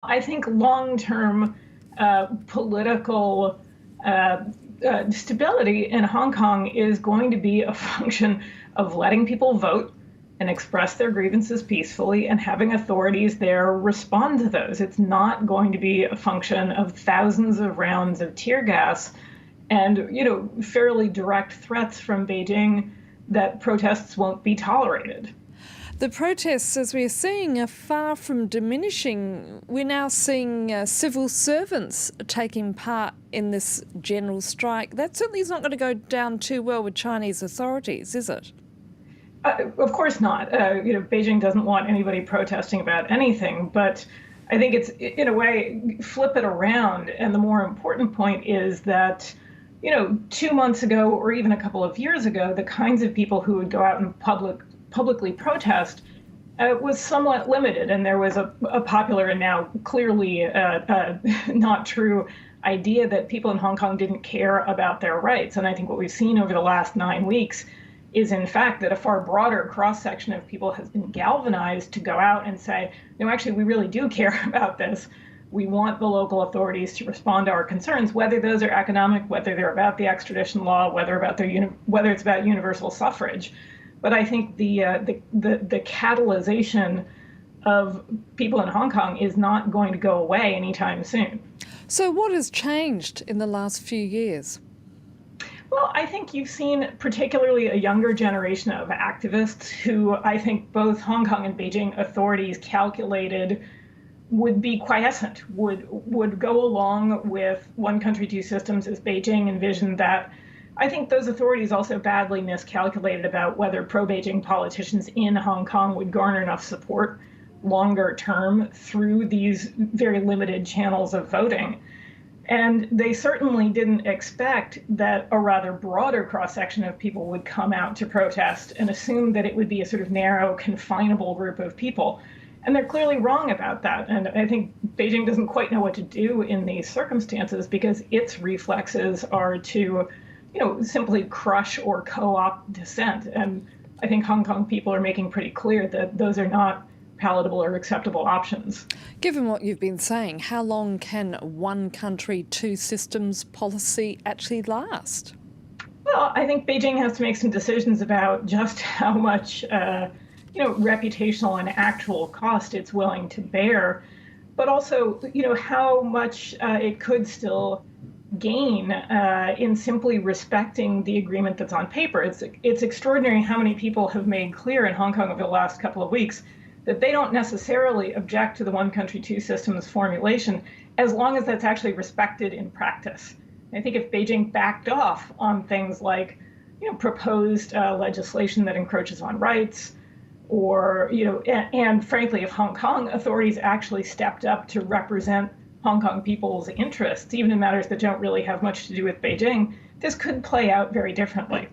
I think long-term political stability in Hong Kong is going to be a function of letting people vote and express their grievances peacefully and having authorities there respond to those. It's not going to be a function of thousands of rounds of tear gas and, fairly direct threats from Beijing that protests won't be tolerated. The protests, as we're seeing, are far from diminishing. We're now seeing civil servants taking part in this general strike. That certainly is not going to go down too well with Chinese authorities, is it? Of course not. Beijing doesn't want anybody protesting about anything, but I think it's, in a way, flip it around. And the more important point is that, 2 months ago or even a couple of years ago, the kinds of people who would go out and publicly protest was somewhat limited, and there was a popular and now clearly not true idea that people in Hong Kong didn't care about their rights. And I think what we've seen over the last 9 weeks is, in fact, that a far broader cross-section of people has been galvanized to go out and say, no, actually, we really do care about this. We want the local authorities to respond to our concerns, whether those are economic, whether they're about the extradition law, whether it's about universal suffrage. But I think the catalyzation of people in Hong Kong is not going to go away anytime soon. So what has changed in the last few years? Well, I think you've seen particularly a younger generation of activists who I think both Hong Kong and Beijing authorities calculated would be quiescent, would go along with one country, two systems as Beijing envisioned that. I think those authorities also badly miscalculated about whether pro-Beijing politicians in Hong Kong would garner enough support longer term through these very limited channels of voting. And they certainly didn't expect that a rather broader cross-section of people would come out to protest and assume that it would be a sort of narrow, confinable group of people. And they're clearly wrong about that. And I think Beijing doesn't quite know what to do in these circumstances because its reflexes are to simply crush or co-opt dissent. And I think Hong Kong people are making pretty clear that those are not palatable or acceptable options. Given what you've been saying, how long can one country, two systems policy actually last? Well, I think Beijing has to make some decisions about just how much, reputational and actual cost it's willing to bear, but also, how much it could still gain in simply respecting the agreement that's on paper. It's extraordinary how many people have made clear in Hong Kong over the last couple of weeks that they don't necessarily object to the one country, two systems formulation as long as that's actually respected in practice. I think if Beijing backed off on things like, proposed legislation that encroaches on rights, or, and frankly, if Hong Kong authorities actually stepped up to represent Hong Kong people's interests, even in matters that don't really have much to do with Beijing, this could play out very differently.